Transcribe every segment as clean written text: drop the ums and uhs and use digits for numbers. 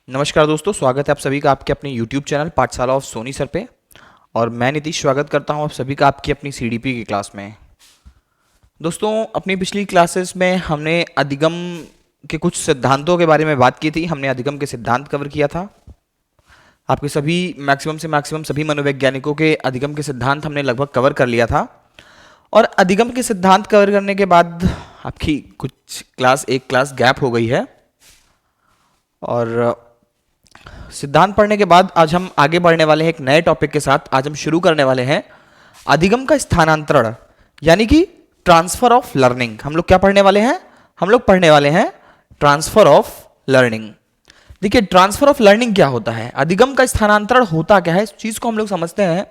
नमस्कार दोस्तों, स्वागत है आप सभी का आपके अपने YouTube चैनल पाठशाला ऑफ सोनी सर पे। और मैं नीतीश स्वागत करता हूं आप सभी का आपकी अपनी CDP की क्लास में। दोस्तों, अपनी पिछली क्लासेस में हमने अधिगम के कुछ सिद्धांतों के बारे में बात की थी। हमने अधिगम के सिद्धांत कवर किया था। आपके सभी मैक्सिमम से मैक्सिमम सभी मनोवैज्ञानिकों के अधिगम के सिद्धांत हमने लगभग कवर कर लिया था। और अधिगम के सिद्धांत कवर करने के बाद आपकी कुछ एक क्लास गैप हो गई है। और सिद्धांत पढ़ने के बाद आज हम आगे बढ़ने वाले हैं एक नए टॉपिक के साथ। आज हम शुरू करने वाले हैं अधिगम का स्थानांतरण, यानी कि ट्रांसफर ऑफ लर्निंग। हम लोग क्या पढ़ने वाले हैं? हम लोग पढ़ने वाले हैं ट्रांसफर ऑफ लर्निंग। देखिए, ट्रांसफर ऑफ लर्निंग क्या होता है, अधिगम का स्थानांतरण होता क्या है, इस चीज को हम लोग समझते हैं।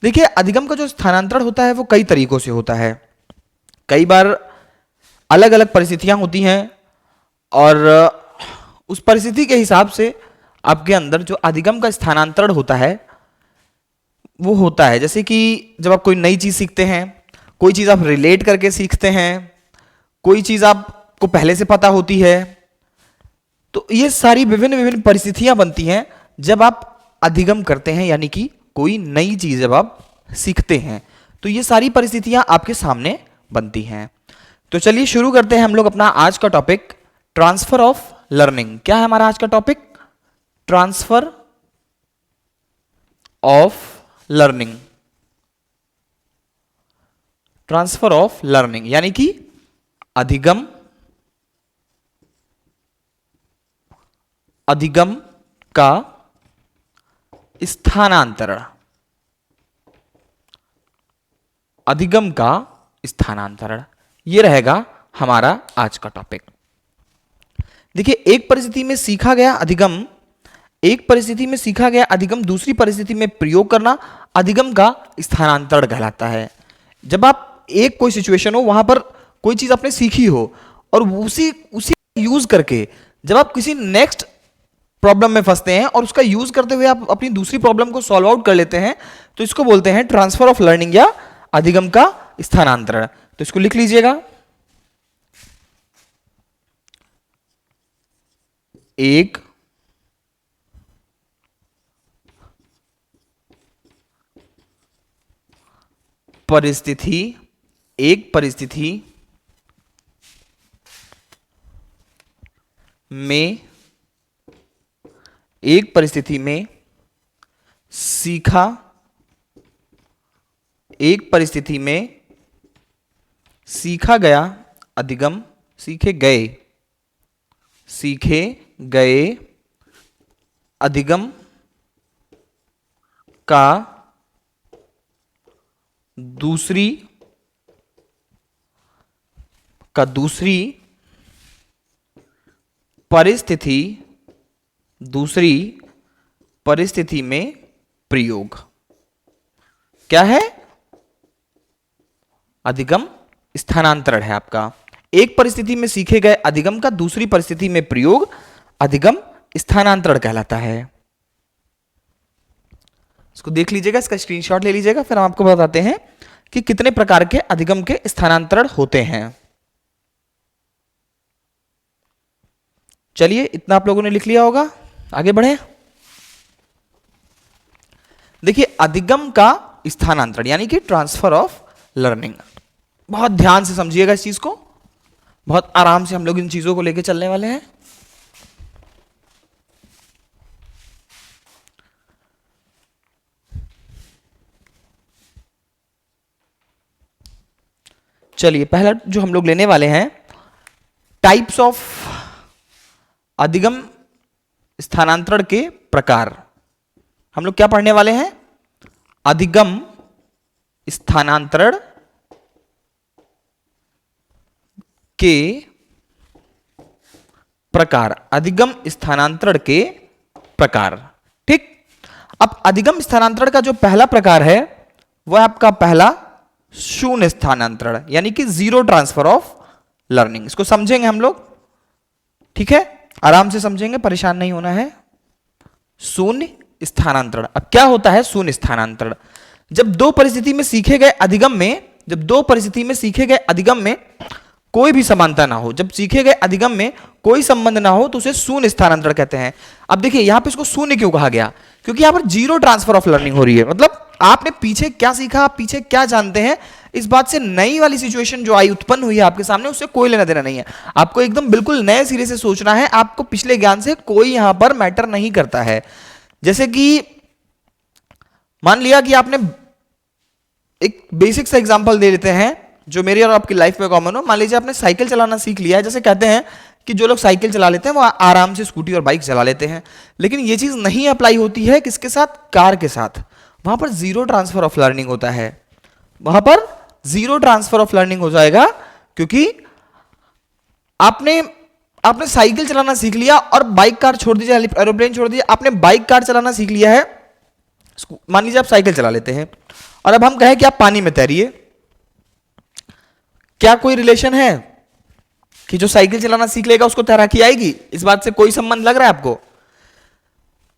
देखिए, अधिगम का जो स्थानांतरण होता है वो कई तरीकों से होता है। कई बार अलग अलग परिस्थितियां होती हैं और उस परिस्थिति के हिसाब से आपके अंदर जो अधिगम का स्थानांतरण होता है वो होता है। जैसे कि जब आप कोई नई चीज सीखते हैं, कोई चीज आप रिलेट करके सीखते हैं, कोई चीज आपको पहले से पता होती है, तो ये सारी विभिन्न विभिन्न परिस्थितियां बनती हैं जब आप अधिगम करते हैं, यानी कि कोई नई चीज जब आप सीखते हैं तो ये सारी परिस्थितियां आपके सामने बनती हैं। तो चलिए शुरू करते हैं हम लोग अपना आज का टॉपिक, ट्रांसफर ऑफ लर्निंग। क्या है हमारा आज का topic? Transfer of learning. Transfer of learning यानी कि अधिगम का स्थानांतरण। अधिगम का स्थानांतरण, यह रहेगा हमारा आज का टॉपिक। देखिए, एक परिस्थिति में सीखा गया अधिगम दूसरी परिस्थिति में प्रयोग करना अधिगम का स्थानांतरण कहलाता है। जब आप कोई सिचुएशन हो, वहां पर कोई चीज आपने सीखी हो और उसी यूज करके जब आप किसी नेक्स्ट प्रॉब्लम में फंसते हैं और उसका यूज करते हुए आप अपनी दूसरी प्रॉब्लम को सॉल्व आउट कर लेते हैं, तो इसको बोलते हैं ट्रांसफर ऑफ लर्निंग या अधिगम का स्थानांतरण। तो इसको लिख लीजिएगा। एक परिस्थिति में सीखा गया अधिगम सीखे गए अधिगम का दूसरी परिस्थिति में प्रयोग। क्या है? अधिगम स्थानांतरण है आपका। एक परिस्थिति में सीखे गए अधिगम का दूसरी परिस्थिति में प्रयोग अधिगम स्थानांतरण कहलाता है। इसको देख लीजिएगा, इसका स्क्रीनशॉट ले लीजिएगा, फिर हम आपको बताते हैं कि कितने प्रकार के अधिगम के स्थानांतरण होते हैं। चलिए, इतना आप लोगों ने लिख लिया होगा, आगे बढ़े। देखिए, अधिगम का स्थानांतरण यानी कि ट्रांसफर ऑफ लर्निंग, बहुत ध्यान से समझिएगा इस चीज को। बहुत आराम से हम लोग इन चीजों को लेकर चलने वाले हैं। चलिए, पहला जो हम लोग लेने वाले हैं, टाइप्स ऑफ अधिगम स्थानांतरण के प्रकार। हम लोग क्या पढ़ने वाले हैं? अधिगम स्थानांतरण के प्रकार। अधिगम स्थानांतरण के प्रकार, ठीक। अब अधिगम स्थानांतरण का जो पहला प्रकार है वह आपका पहला शून्य स्थानांतरण, यानी कि जीरो ट्रांसफर ऑफ लर्निंग। इसको समझेंगे हम लोग, ठीक है, आराम से समझेंगे, परेशान नहीं होना है। शून्य स्थानांतरण। अब क्या होता है शून्य स्थानांतरण? जब दो परिस्थिति में सीखे गए अधिगम में कोई भी समानता ना हो, जब सीखे गए अधिगम में कोई संबंध ना हो तो उसे शून्य स्थानांतरण कहते हैं। अब देखिए यहां पे इसको शून्य क्यों कहा गया, क्योंकि यहां पर जीरो ट्रांसफर ऑफ लर्निंग हो रही है। मतलब आपने पीछे क्या सीखा, आप पीछे क्या जानते हैं, इस बात से नई वाली सिचुएशन जो आई, उत्पन्न हुई है आपके सामने, उससे कोई लेना देना नहीं है। आपको एकदम बिल्कुल नए सिरे से सोचना है, आपको पिछले ज्ञान से कोई यहां पर मैटर नहीं करता है। जैसे कि मान लिया कि आपने एक बेसिक सा एग्जांपल दे देते हैं जो मेरी और आपकी लाइफ में कॉमन हो। मान लीजिए आपने साइकिल चलाना सीख लिया है। जैसे कहते हैं कि जो लोग साइकिल चला लेते हैं वो आराम से स्कूटी और बाइक चला लेते हैं, लेकिन ये चीज नहीं अप्लाई होती है किसके साथ, कार के साथ। वहां पर जीरो ट्रांसफर ऑफ लर्निंग होता है, वहां पर जीरो ट्रांसफर ऑफ लर्निंग हो जाएगा, क्योंकि आपने साइकिल चलाना सीख लिया और बाइक कार छोड़ दीजिए, एरोप्लेन छोड़ दीजिए, आपने बाइक कार चलाना सीख लिया है। मान लीजिए आप साइकिल चला लेते हैं और अब हम कहें कि आप पानी में तैरिए, क्या कोई रिलेशन है कि जो साइकिल चलाना सीख लेगा उसको तैराकी आएगी? इस बात से कोई संबंध लग रहा है आपको?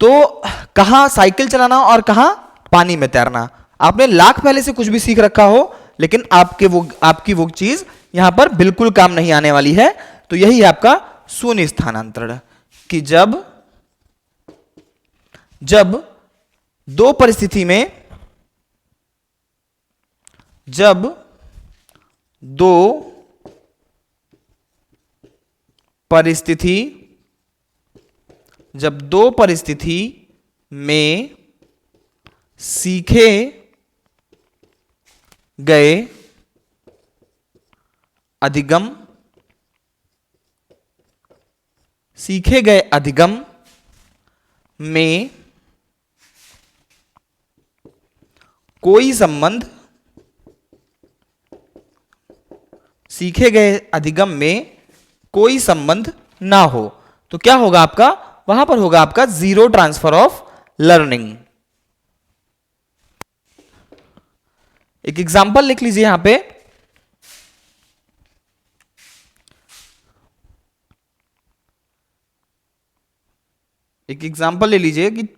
तो कहां साइकिल चलाना और कहां पानी में तैरना। आपने लाख पहले से कुछ भी सीख रखा हो, लेकिन आपकी वो चीज यहां पर बिल्कुल काम नहीं आने वाली है। तो यही है आपका शून्य स्थानांतरण, कि जब दो परिस्थिति में सीखे गए अधिगम में कोई संबंध, सीखे गए अधिगम में कोई संबंध ना हो, तो क्या होगा आपका, वहां पर होगा आपका जीरो ट्रांसफर ऑफ लर्निंग। एक एग्जांपल लिख लीजिए यहां पे, एक एग्जांपल ले लीजिए कि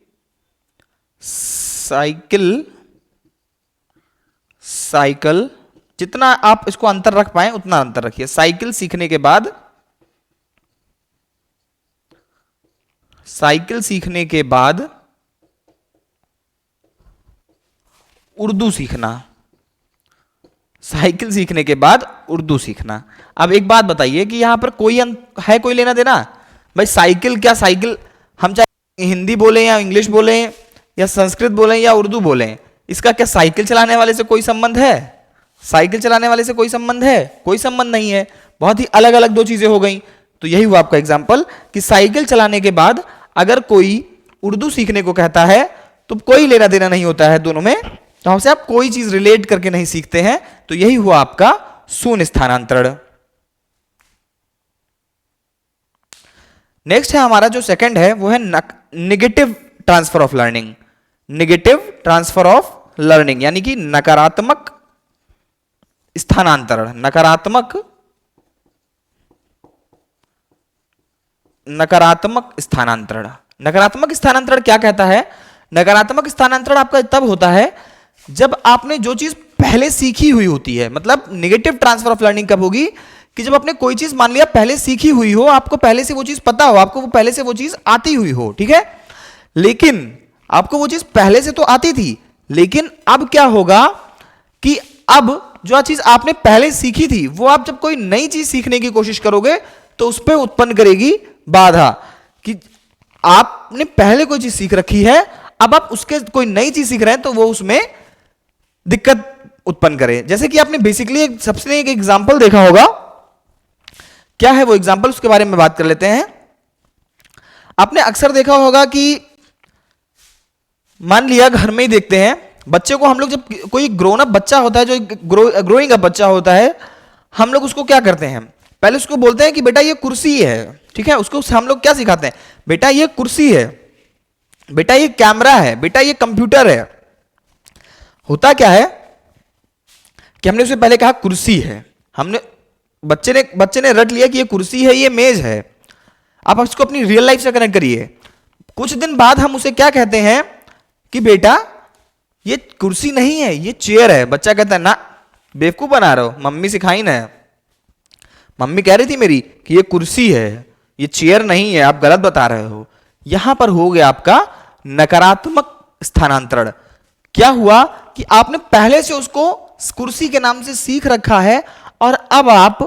साइकिल जितना आप इसको अंतर रख पाए उतना अंतर रखिए। साइकिल सीखने के बाद उर्दू सीखना, साइकिल सीखने के बाद उर्दू सीखना। अब एक बात बताइए कि यहां पर है कोई लेना देना? भाई साइकिल क्या साइकिल, हम चाहे हिंदी बोले या इंग्लिश बोले या संस्कृत बोले या उर्दू बोले, इसका क्या साइकिल चलाने वाले से कोई संबंध है? साइकिल चलाने वाले से कोई संबंध है? कोई संबंध नहीं है। बहुत ही अलग अलग दो चीजें हो गई। तो यही हुआ आपका एग्जाम्पल कि साइकिल चलाने के बाद अगर कोई उर्दू सीखने को कहता है तो कोई लेना देना नहीं होता है दोनों में, तो हमसे आप कोई चीज रिलेट करके नहीं सीखते हैं। तो यही हुआ आपका शून्य स्थानांतरण। नेक्स्ट है हमारा जो सेकंड है वो है negative transfer of learning. Negative transfer of learning यानी कि नकारात्मक स्थानांतरण। नकारात्मक स्थानांतरण। नकारात्मक स्थानांतरण क्या कहता है? नकारात्मक स्थानांतरण आपका तब होता है जब आपने जो चीज पहले सीखी हुई होती है। मतलब नेगेटिव ट्रांसफर ऑफ लर्निंग कब होगी? कि जब आपने कोई चीज मान लिया पहले सीखी हुई हो, आपको पहले से वो चीज पता हो, आपको वो पहले से वो चीज आती हुई हो, ठीक है, लेकिन आपको वो चीज पहले से तो आती थी, लेकिन अब क्या होगा कि अब जो चीज आपने पहले सीखी थी वो आप जब कोई नई चीज सीखने की कोशिश करोगे तो उस पर उत्पन्न करेगी बाधा। कि आपने पहले कोई चीज सीख रखी है, अब आप उसके कोई नई चीज सीख रहे हैं तो वो उसमें दिक्कत उत्पन्न करे। जैसे कि आपने बेसिकली सबसे एक एग्जांपल देखा होगा, क्या है वो एग्जांपल, उसके बारे में बात कर लेते हैं। आपने अक्सर देखा होगा कि मान लिया घर में ही देखते हैं बच्चे को, हम लोग जब कोई ग्रोन अप बच्चा होता है, जो ग्रोइंग अप बच्चा होता है, हम लोग उसको क्या करते हैं, पहले उसको बोलते हैं कि बेटा ये कुर्सी है, ठीक है, उसको हम लोग क्या सिखाते हैं, बेटा ये कुर्सी है, बेटा ये कैमरा है, बेटा ये कंप्यूटर है। होता क्या है कि हमने उसे पहले कहा कुर्सी है, हमने बच्चे ने रट लिया कि ये कुर्सी है, ये मेज है। आप इसको अपनी रियल लाइफ से कनेक्ट करिए। कुछ दिन बाद हम उसे क्या कहते हैं कि बेटा ये कुर्सी नहीं है, ये चेयर है। बच्चा कहता है ना बेवकूफ बना रहे हो, मम्मी सिखाई ना। मम्मी कह रही थी मेरी कि ये कुर्सी है, ये चेयर नहीं है, आप गलत बता रहे हो। यहां पर हो गया आपका नकारात्मक स्थानांतरण। क्या हुआ कि आपने पहले से उसको कुर्सी के नाम से सीख रखा है और अब आप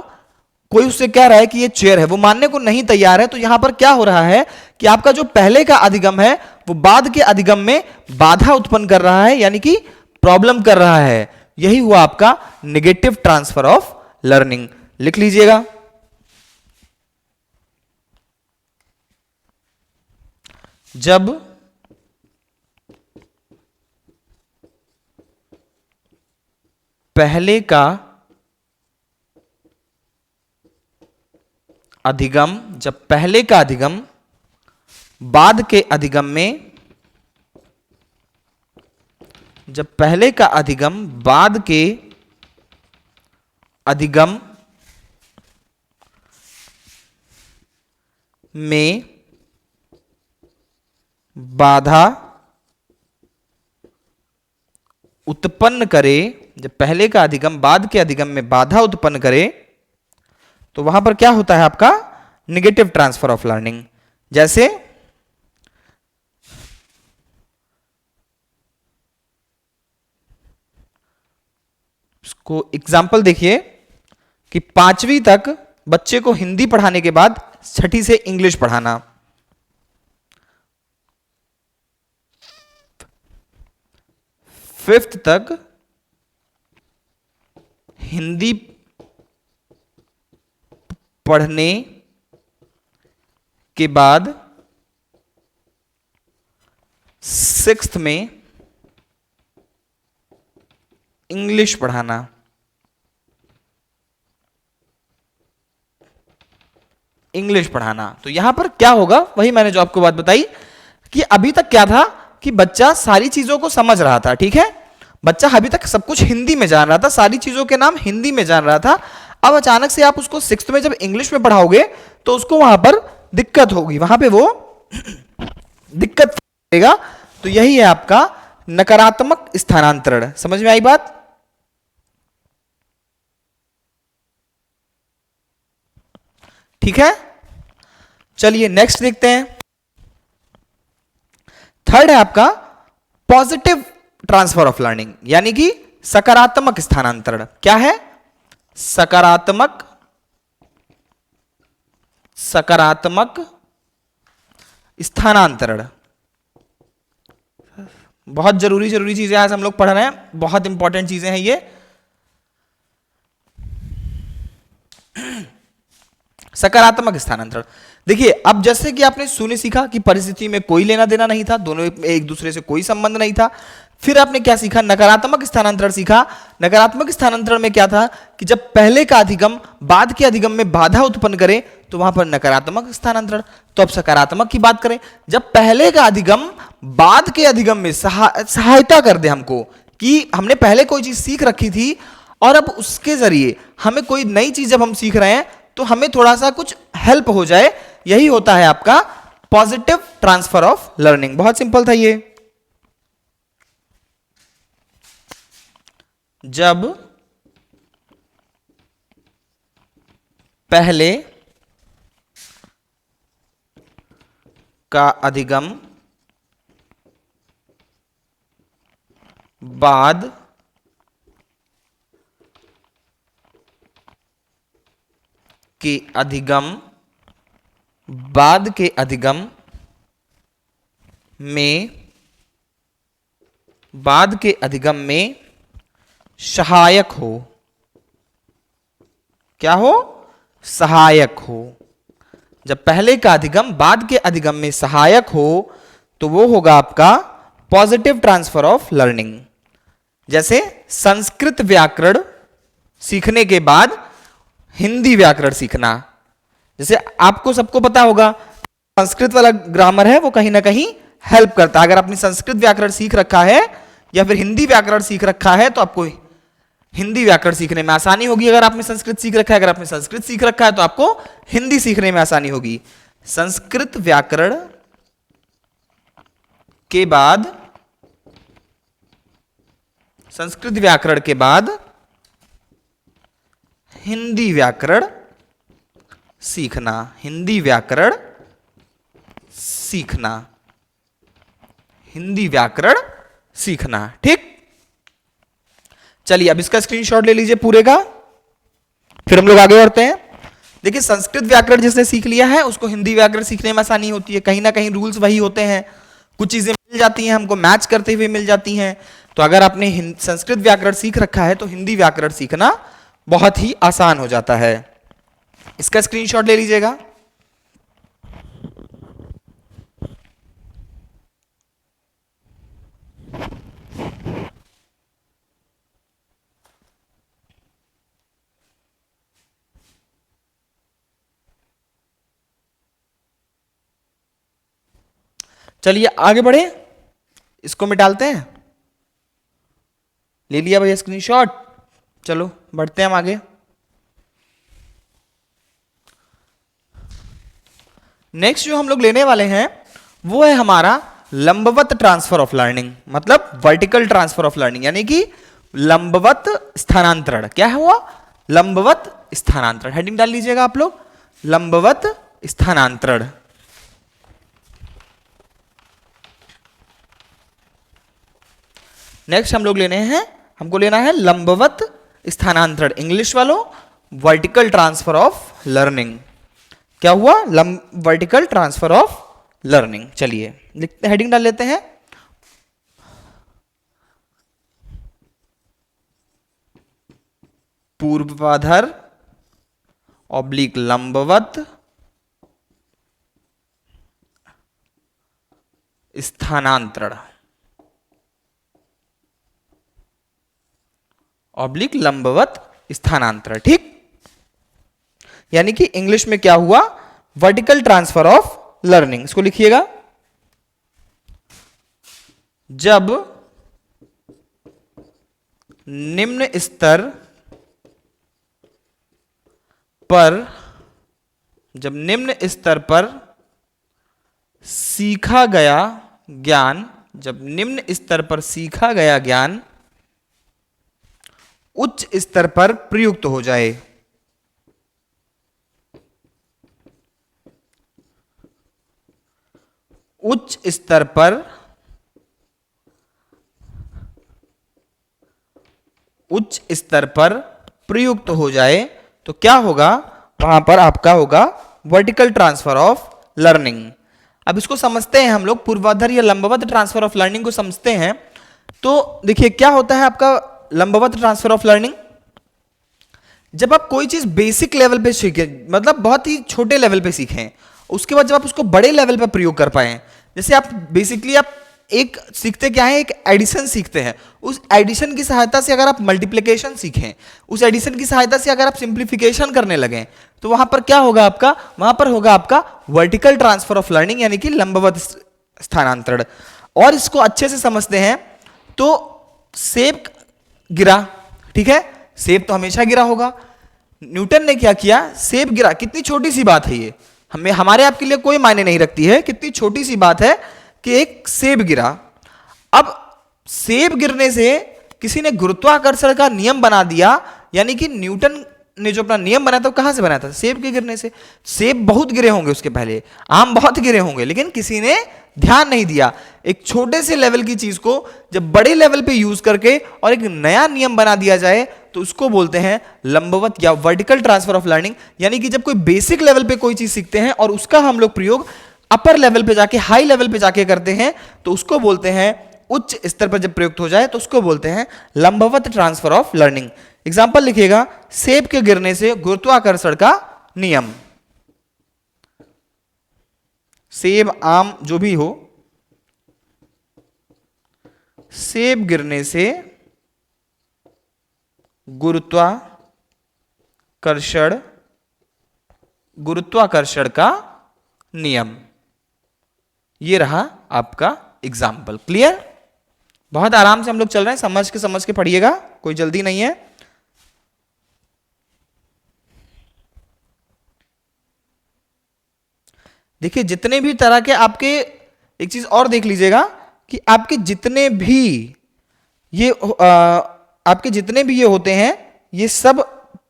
कोई उससे कह रहा है कि ये चेयर है, वो मानने को नहीं तैयार है। तो यहां पर क्या हो रहा है कि आपका जो पहले का अधिगम है वो बाद के अधिगम में बाधा उत्पन्न कर रहा है, यानी कि प्रॉब्लम कर रहा है। यही हुआ आपका नेगेटिव ट्रांसफर ऑफ लर्निंग। लिख लीजिएगा। जब पहले का अधिगम बाद के अधिगम में जब पहले का अधिगम बाद के अधिगम में बाधा उत्पन्न करे, जब पहले का अधिगम बाद के अधिगम में बाधा उत्पन्न करे, तो वहां पर क्या होता है आपका नेगेटिव ट्रांसफर ऑफ लर्निंग। जैसे इसको एग्जाम्पल देखिए कि 5वीं तक बच्चे को हिंदी पढ़ाने के बाद 6ठी से इंग्लिश पढ़ाना, 5th तक हिंदी पढ़ने के बाद 6th में इंग्लिश पढ़ाना। तो यहां पर क्या होगा, वही मैंने जो आपको बात बताई कि अभी तक क्या था कि बच्चा सारी चीजों को समझ रहा था, ठीक है, बच्चा अभी तक सब कुछ हिंदी में जान रहा था, सारी चीजों के नाम हिंदी में जान रहा था। अब अचानक से आप उसको 6th में जब इंग्लिश में पढ़ाओगे तो उसको वहां पर दिक्कत होगी, वहां पे वो दिक्कत करेगा। तो यही है आपका नकारात्मक स्थानांतरण। समझ में आई बात? ठीक है, चलिए नेक्स्ट देखते हैं। थर्ड है आपका पॉजिटिव ट्रांसफर ऑफ लर्निंग, यानी कि सकारात्मक स्थानांतरण। क्या है? सकारात्मक स्थानांतरण। बहुत जरूरी चीजें आज हम लोग पढ़ रहे हैं, बहुत इंपॉर्टेंट चीजें हैं ये। सकारात्मक स्थानांतरण देखिए, अब जैसे कि आपने शून्य सीखा कि परिस्थिति में कोई लेना देना नहीं था, दोनों एक दूसरे से कोई संबंध नहीं था। फिर आपने क्या सीखा? नकारात्मक स्थानांतरण सीखा। नकारात्मक स्थानांतरण में क्या था कि जब पहले का अधिगम बाद के अधिगम में बाधा उत्पन्न करे तो वहां पर नकारात्मक स्थानांतरण। तो अब सकारात्मक की बात करें, जब पहले का अधिगम बाद के अधिगम में सहायता कर दे हमको, कि हमने पहले कोई चीज सीख रखी थी और अब उसके जरिए हमें कोई नई चीज जब हम सीख रहे हैं तो हमें थोड़ा सा कुछ हेल्प हो जाए, यही होता है आपका पॉजिटिव ट्रांसफर ऑफ लर्निंग। बहुत सिंपल था ये। जब पहले का अधिगम बाद के अधिगम में सहायक हो। क्या हो? सहायक हो। जब पहले का अधिगम बाद के अधिगम में सहायक हो तो वो होगा आपका पॉजिटिव ट्रांसफर ऑफ लर्निंग। जैसे संस्कृत व्याकरण सीखने के बाद हिंदी व्याकरण सीखना। जैसे आपको सबको पता होगा संस्कृत वाला ग्रामर है वो कहीं ना कहीं हेल्प करता है। अगर आपने संस्कृत व्याकरण सीख रखा है या फिर हिंदी व्याकरण सीख रखा है तो आपको हिंदी व्याकरण सीखने में आसानी होगी। अगर आपने संस्कृत सीख रखा है, अगर आपने संस्कृत सीख रखा है तो आपको हिंदी सीखने में आसानी होगी। संस्कृत व्याकरण के बाद हिंदी व्याकरण सीखना, हिंदी व्याकरण सीखना, हिंदी व्याकरण सीखना। ठीक, चलिए अब इसका स्क्रीनशॉट ले लीजिए पूरे का, फिर हम लोग आगे बढ़ते हैं। देखिए संस्कृत व्याकरण जिसने सीख लिया है उसको हिंदी व्याकरण सीखने में आसानी होती है, कहीं ना कहीं रूल्स वही होते हैं, कुछ चीजें मिल जाती हैं हमको, मैच करते हुए मिल जाती हैं। तो अगर आपने संस्कृत व्याकरण सीख रखा है तो हिंदी व्याकरण सीखना बहुत ही आसान हो जाता है। इसका स्क्रीनशॉट ले लीजिएगा। चलिए आगे बढ़े, इसको मिटालते हैं। ले लिया भैया स्क्रीनशॉट, चलो बढ़ते हैं हम आगे। नेक्स्ट जो हम लोग लेने वाले हैं वो है हमारा लंबवत ट्रांसफर ऑफ लर्निंग, मतलब वर्टिकल ट्रांसफर ऑफ लर्निंग, यानी कि लंबवत स्थानांतरण। क्या हुआ? लंबवत स्थानांतरण। हेडिंग डाल लीजिएगा आप लोग, लंबवत स्थानांतरण। नेक्स्ट हम लोग लेने हैं, हमको लेना है लंबवत स्थानांतरण, इंग्लिश वालों वर्टिकल ट्रांसफर ऑफ लर्निंग। क्या हुआ? Vertical transfer of learning. चलिए लिखते, हेडिंग डाल लेते हैं, पूर्वाधर ऑब्लिक लंबवत स्थानांतरण, ऑब्लिक लंबवत स्थानांतरण। ठीक, यानी कि इंग्लिश में क्या हुआ? Vertical transfer of learning. इसको लिखिएगा, जब निम्न स्तर पर, जब निम्न स्तर पर सीखा गया ज्ञान, जब निम्न स्तर पर सीखा गया ज्ञान उच्च स्तर पर प्रयुक्त हो जाए, उच्च स्तर पर, उच्च स्तर पर प्रयुक्त हो जाए तो क्या होगा? वहां पर आपका होगा वर्टिकल ट्रांसफर ऑफ लर्निंग। अब इसको समझते हैं हम लोग, पूर्वाधर या लंबवत ट्रांसफर ऑफ लर्निंग को समझते हैं। तो देखिए क्या होता है आपका लंबवत ट्रांसफर ऑफ लर्निंग। जब आप कोई चीज बेसिक लेवल पे सीखे, मतलब बहुत ही छोटे लेवल पे सीखें, उसके बाद जब आप उसको बड़े लेवल पे प्रयोग कर पाए, जैसे आप बेसिकली आप एक सीखते क्या है, एक एडिशन सीखते हैं, उस एडिशन की सहायता से अगर आप मल्टीप्लिकेशन सीखें, उस एडिशन की सहायता से अगर आप सिंप्लीफिकेशन करने लगें, तो वहां पर क्या होगा आपका? वहां पर होगा आपका वर्टिकल ट्रांसफर ऑफ लर्निंग, यानी कि लंबवत स्थानांतरण। और इसको अच्छे से समझते हैं तो सेब गिरा, ठीक है, सेब तो हमेशा गिरा होगा। न्यूटन ने क्या किया? सेब गिरा, कितनी छोटी सी बात है ये, हमें हमारे आपके लिए कोई मायने नहीं रखती है, कितनी छोटी सी बात है कि एक सेब गिरा। अब सेब गिरने से किसी ने गुरुत्वाकर्षण का नियम बना दिया, यानी कि न्यूटन ने जो अपना नियम बनाया था वो कहां से बनाया था? सेब के गिरने से। सेब बहुत गिरे होंगे उसके पहले, आम बहुत गिरे होंगे, लेकिन किसी ने ध्यान नहीं दिया। एक छोटे से लेवल की चीज को जब बड़े लेवल पे यूज करके और एक नया नियम बना दिया जाए तो उसको बोलते हैं लंबवत या वर्टिकल ट्रांसफर ऑफ लर्निंग। यानी कि जब कोई बेसिक लेवल पे कोई चीज सीखते हैं और उसका हम लोग प्रयोग अपर लेवल पे जाके, हाई लेवल पे जाके करते हैं, तो उसको बोलते हैं, उच्च स्तर पर जब प्रयुक्त हो जाए तो उसको बोलते हैं लंबवत ट्रांसफर ऑफ लर्निंग। एग्जाम्पल लिखिएगा, सेब के गिरने से गुरुत्वाकर्षण का नियम। सेब, आम जो भी हो, सेब गिरने से गुरुत्वाकर्षण का नियम। ये रहा आपका एग्जाम्पल। क्लियर? बहुत आराम से हम लोग चल रहे हैं, समझ के पढ़िएगा, कोई जल्दी नहीं है। देखिए जितने भी तरह के आपके, एक चीज और देख लीजिएगा कि आपके जितने भी ये आपके जितने भी ये होते हैं, ये सब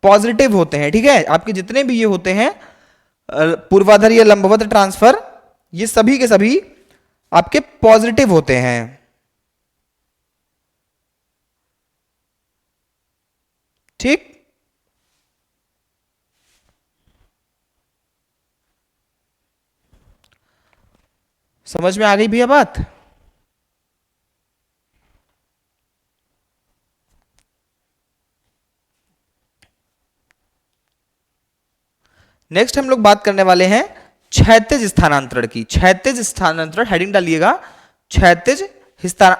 पॉजिटिव होते हैं, ठीक है। आपके जितने भी ये होते हैं पूर्वाधार या लंबवत ट्रांसफर, ये सभी के सभी आपके पॉजिटिव होते हैं। ठीक, समझ में आ गई भैया बात? नेक्स्ट हम लोग बात करने वाले हैं क्षैतिज स्थानांतरण की। क्षैतिज स्थानांतरण हेडिंग डालिएगा, क्षैतिज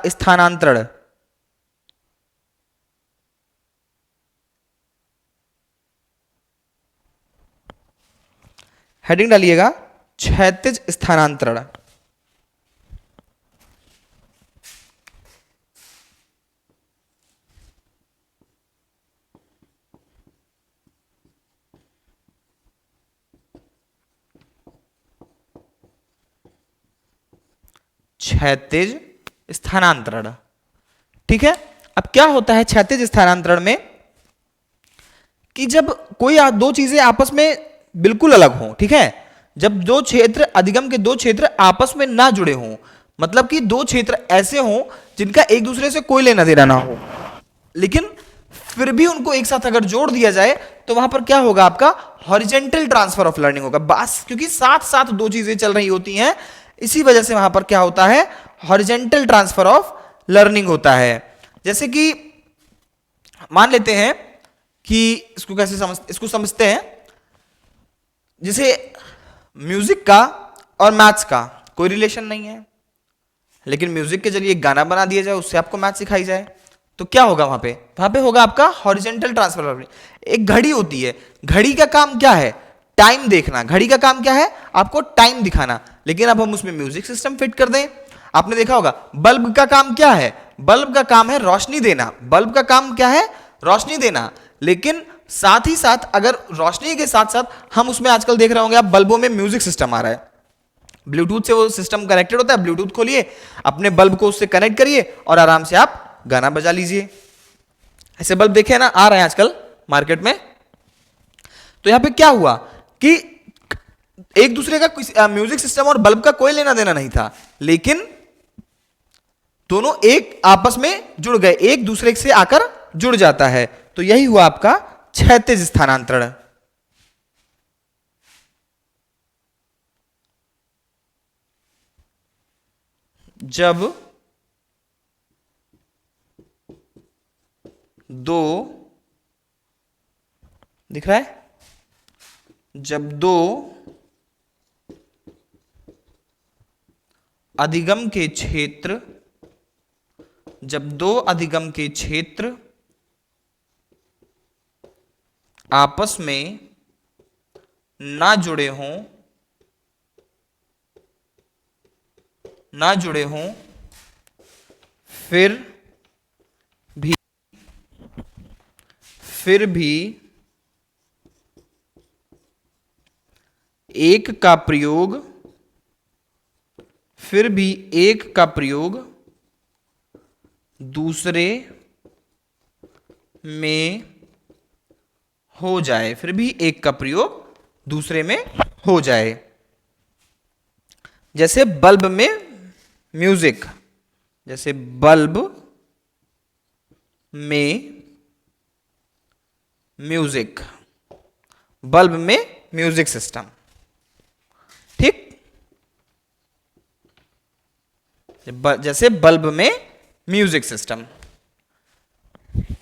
स्थानांतरण। हेडिंग डालिएगा क्षैतिज स्थानांतरण। क्षैतिज स्थानांतरण, ठीक है। अब क्या होता है क्षैतिज स्थानांतरण में कि जब कोई दो चीजें आपस में बिल्कुल अलग हों, ठीक है, जब दो क्षेत्र, अधिगम के दो क्षेत्र आपस में ना जुड़े हों, मतलब कि दो क्षेत्र ऐसे हों जिनका एक दूसरे से कोई लेना देना ना हो, लेकिन फिर भी उनको एक साथ अगर जोड़ दिया जाए तो वहां पर क्या होगा, आपका हॉरिजेंटल ट्रांसफर ऑफ लर्निंग होगा। बस क्योंकि साथ साथ दो चीजें चल रही होती हैं, इसी वजह से वहां पर क्या होता है, हॉरिजेंटल ट्रांसफर ऑफ लर्निंग होता है। जैसे कि मान लेते हैं कि इसको कैसे इसको समझते हैं, जैसे म्यूजिक का और मैथ्स का कोई रिलेशन नहीं है, लेकिन म्यूजिक के जरिए एक गाना बना दिया जाए, उससे आपको मैथ सिखाई जाए, तो क्या होगा वहां पे, होगा आपका हॉरिजेंटल ट्रांसफर। एक घड़ी होती है, घड़ी का काम क्या है, टाइम देखना, घड़ी का काम क्या है, आपको टाइम दिखाना, लेकिन अब हम उसमें म्यूजिक सिस्टम फिट कर दें। आपने देखा होगा बल्ब का काम क्या है, बल्ब का काम है रोशनी देना, बल्ब का काम क्या है, रोशनी देना, लेकिन साथ ही साथ अगर रोशनी के साथ साथ हम उसमें आजकल देख रहे होंगे आप बल्बों में म्यूजिक सिस्टम आ रहा है, ब्लूटूथ से वो सिस्टम कनेक्टेड होता है, ब्लूटूथ खोलिए, अपने बल्ब को उससे कनेक्ट करिए और आराम से आप गाना बजा लीजिए। ऐसे बल्ब देखे ना, आ रहे हैं आजकल मार्केट में। तो यहां पे क्या हुआ कि एक दूसरे का म्यूजिक सिस्टम और बल्ब का कोई लेना देना नहीं था, लेकिन दोनों एक आपस में जुड़ गए, एक दूसरे से आकर जुड़ जाता है। तो यही हुआ आपका क्षैतिज स्थानांतरण। जब दो, दिख रहा है, जब दो अधिगम के क्षेत्र, जब दो अधिगम के क्षेत्र आपस में ना जुड़े हों, ना जुड़े हों, फिर भी एक का प्रयोग, फिर भी एक का प्रयोग दूसरे में हो जाए, फिर भी एक का प्रयोग दूसरे में हो जाए। जैसे बल्ब में म्यूजिक, जैसे बल्ब में म्यूजिक, बल्ब में म्यूजिक सिस्टम, ठीक, जैसे बल्ब में म्यूजिक सिस्टम।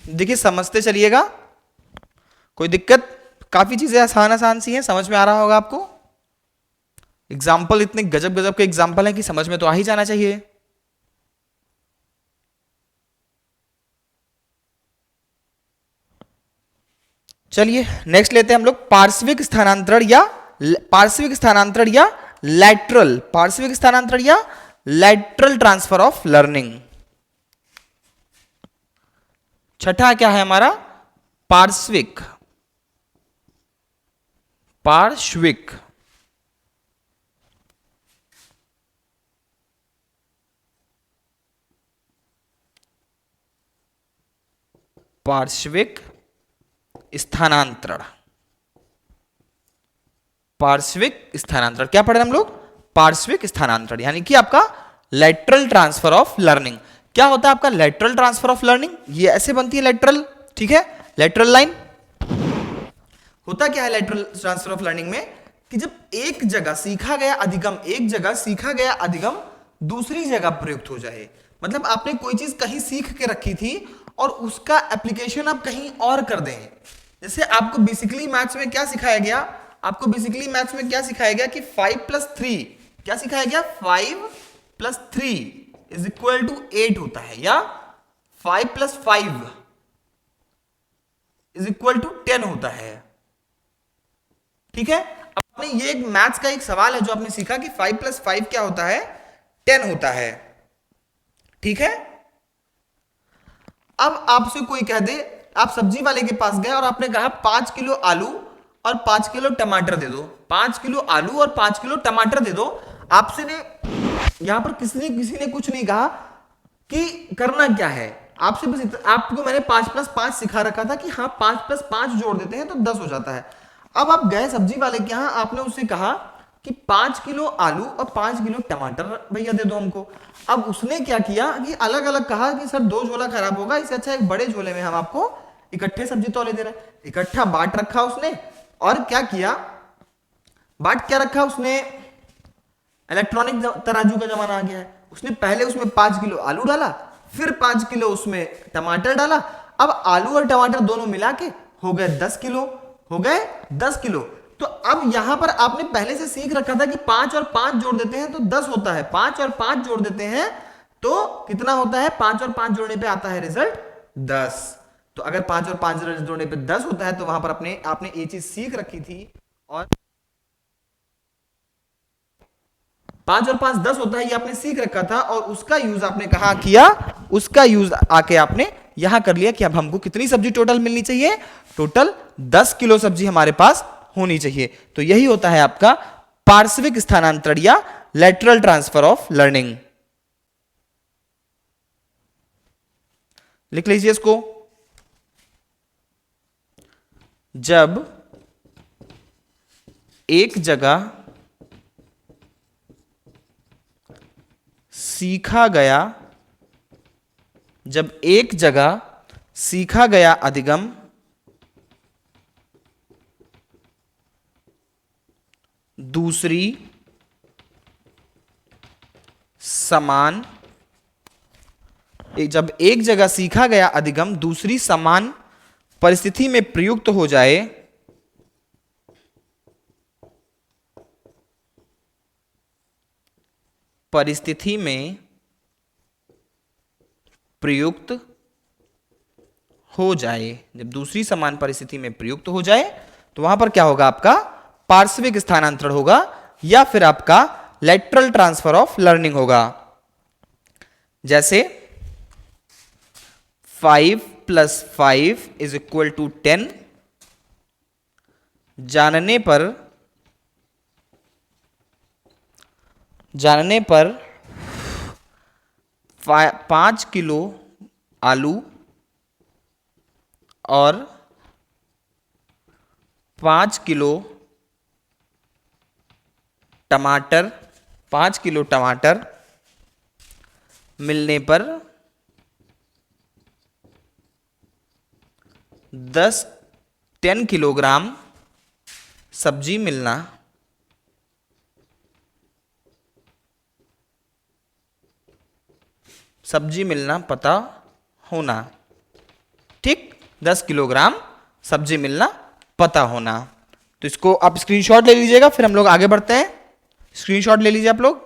देखिए समझते चलिएगा, कोई दिक्कत, काफी चीजें आसान आसान सी हैं, समझ में आ रहा होगा आपको। एग्जाम्पल इतने गजब गजब के एग्जाम्पल हैं कि समझ में तो आ ही जाना चाहिए। चलिए नेक्स्ट लेते हैं हम लोग पार्श्विक स्थानांतरण या लैटरल, पार्श्विक स्थानांतरण या लैटरल ट्रांसफर ऑफ लर्निंग। छठा क्या है हमारा, पार्श्विक, पार्श्विक पार्श्विक स्थानांतरण। पार्श्विक स्थानांतरण। क्या पढ़ रहे हैं हम लोग? पार्श्विक स्थानांतरण, यानी कि आपका लेटरल ट्रांसफर ऑफ लर्निंग। क्या होता है आपका लेटरल ट्रांसफर ऑफ लर्निंग? ये ऐसे बनती है लेटरल, ठीक है, लेटरल लाइन। होता क्या है लेटरल ट्रांसफर ऑफ लर्निंग में कि जब एक जगह सीखा गया अधिगम, एक जगह सीखा गया अधिगम दूसरी जगह प्रयुक्त हो जाए। मतलब आपने कोई चीज कहीं सीख के रखी थी और उसका एप्लीकेशन आप कहीं और कर दें। जैसे आपको बेसिकली मैथ्स में क्या सिखाया गया? आपको बेसिकली मैथ्स में क्या सिखाया गया कि 5+3, क्या सिखाया गया? 5+3 इज इक्वल टू 8 होता है, या 5+5 इज इक्वल टू 10 होता है। ठीक है, आपने ये एक मैथ्स का एक सवाल है जो आपने सीखा कि 5+5 क्या होता है? 10 होता है। ठीक है, अब आपसे कोई कह दे, आप सब्जी वाले के पास गए और आपने कहा 5 किलो आलू और 5 किलो टमाटर दे दो, 5 किलो आलू और 5 किलो टमाटर दे दो। आपसे ने यहां पर किसी ने कुछ नहीं कहा कि करना क्या है। आपसे बस आपको मैंने 5+5 सिखा रखा था कि हाँ 5+5 जोड़ देते हैं तो 10 हो जाता है। अब आप गए सब्जी वाले के यहां, आपने उससे कहा कि 5 किलो आलू और 5 किलो टमाटर भैया दे दो हमको। अब उसने क्या किया कि अलग अलग कहा कि सर 2 झोला खराब होगा, इससे अच्छा एक बड़े झोले में हम आपको इकट्ठे सब्जी तौले दे रहे हैं। इकट्ठा बांट रखा उसने, और क्या किया, बांट क्या रखा उसने, इलेक्ट्रॉनिक तराजू का जमाना आ गया है। उसने पहले उसमें 5 किलो आलू डाला, फिर 5 किलो उसमें टमाटर डाला। अब आलू और टमाटर दोनों मिला के हो गए 10 किलो, हो गए 10 किलो। तो अब यहां पर आपने पहले से सीख रखा था कि 5 और 5 जोड़ देते हैं तो 10 होता है, 5 और 5 जोड़ देते हैं तो कितना होता है? 5 और 5 जोड़ने पे आता है रिजल्ट 10। तो अगर 5 और 5 जोड़ने पे 10 होता है तो वहां पर आपने ये चीज सीख रखी थी, और 5 और 5 10 होता है, ये आपने सीख रखा था, और उसका यूज आपने कहा किया, उसका यूज आके आपने यहां कर लिया कि अब हमको कितनी सब्जी टोटल मिलनी चाहिए? टोटल 10 किलो सब्जी हमारे पास होनी चाहिए। तो यही होता है आपका पार्श्विक स्थानांतरण या लेटरल ट्रांसफर ऑफ लर्निंग। लिख लीजिए इसको। जब एक जगह सीखा गया, जब एक जगह सीखा गया अधिगम दूसरी समान, जब एक जगह सीखा गया अधिगम दूसरी समान परिस्थिति में प्रयुक्त हो जाए, परिस्थिति में प्रयुक्त हो जाए, जब दूसरी समान परिस्थिति में प्रयुक्त हो जाए तो वहां पर क्या होगा? आपका पार्श्विक स्थानांतरण होगा, या फिर आपका लेटरल ट्रांसफर ऑफ लर्निंग होगा। जैसे 5+5 इज इक्वल टू 10, जानने पर 5 किलो आलू और 5 किलो टमाटर, 5 किलो टमाटर मिलने पर 10 किलोग्राम सब्जी मिलना, सब्जी मिलना पता होना। ठीक, 10 किलोग्राम सब्जी मिलना पता होना। तो इसको आप स्क्रीनशॉट ले लीजिएगा, फिर हम लोग आगे बढ़ते हैं। स्क्रीनशॉट ले लीजिए आप लोग।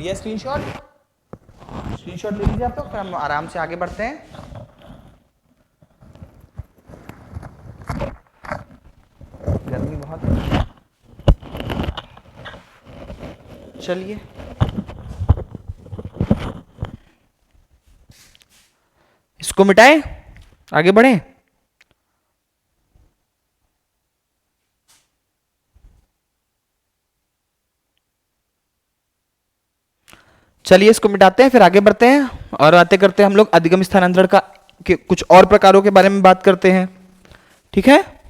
लिया स्क्रीनशॉट? स्क्रीनशॉट ले लीजिए आप लोग, फिर हम आराम से आगे बढ़ते हैं। गर्मी बहुत है, चलिए इसको मिटाएं, आगे बढ़ें। चलिए इसको मिटाते हैं, फिर आगे बढ़ते हैं और बातें करते हैं हम लोग अधिगम स्थानांतरण का के कुछ और प्रकारों के बारे में बात करते हैं। ठीक है,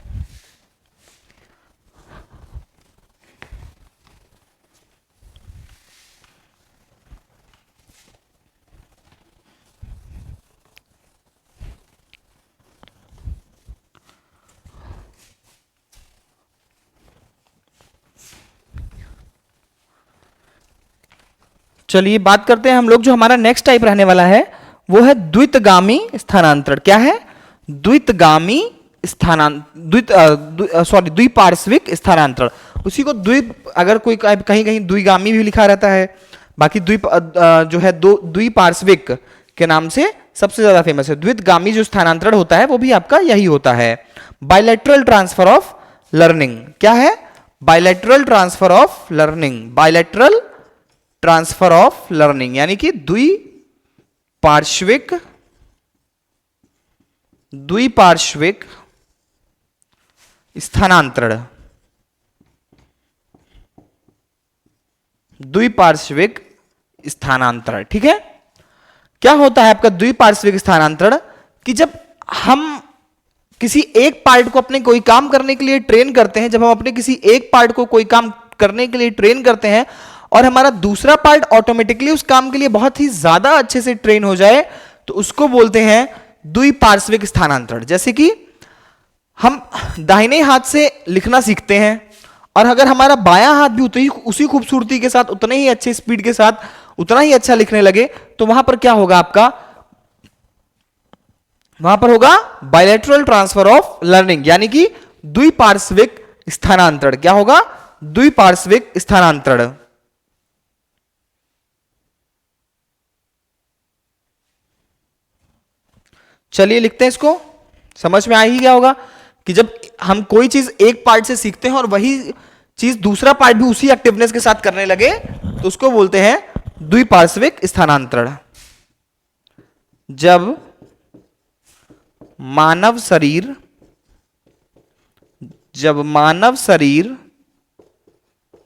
चलिए बात करते हैं हम लोग। जो हमारा नेक्स्ट टाइप रहने वाला है वो है द्वितगामी स्थानांतरण। क्या है? द्वितगामी द्विपार्श्विक स्थानांतरण। उसी को द्वीप, अगर कोई कहीं कहीं द्विगामी भी लिखा रहता है, बाकी द्वीप जो है दो द्विपार्श्विक के नाम से सबसे ज्यादा फेमस है। द्वितगामी जो स्थानांतरण होता है वो भी आपका यही होता है। Bilateral transfer of learning. क्या है? Bilateral transfer of learning. Bilateral transfer of learning यानी कि द्विपार्श्विक स्थानांतरण। द्विपार्श्विक स्थानांतरण। ठीक है, क्या होता है आपका द्विपार्श्विक स्थानांतरण? कि जब हम किसी एक पार्ट को अपने कोई काम करने के लिए ट्रेन करते हैं, जब हम अपने किसी एक पार्ट को कोई काम करने के लिए ट्रेन करते हैं और हमारा दूसरा पार्ट ऑटोमेटिकली उस काम के लिए बहुत ही ज्यादा अच्छे से ट्रेन हो जाए, तो उसको बोलते हैं द्विपार्श्विक स्थानांतरण। जैसे कि हम दाहिने हाथ से लिखना सीखते हैं और अगर हमारा बायां हाथ भी उसी खूबसूरती के साथ, उतने ही अच्छे स्पीड के साथ, उतना ही अच्छा लिखने लगे, तो वहां पर क्या होगा आपका? वहां पर होगा बायलैटरल ट्रांसफर ऑफ लर्निंग यानी कि द्विपार्श्विक स्थानांतरण। क्या होगा? द्विपार्श्विक स्थानांतरण। चलिए लिखते हैं इसको। समझ में आ ही गया होगा कि जब हम कोई चीज एक पार्ट से सीखते हैं और वही चीज दूसरा पार्ट भी उसी एक्टिवनेस के साथ करने लगे, तो उसको बोलते हैं द्विपार्श्विक स्थानांतरण। जब मानव शरीर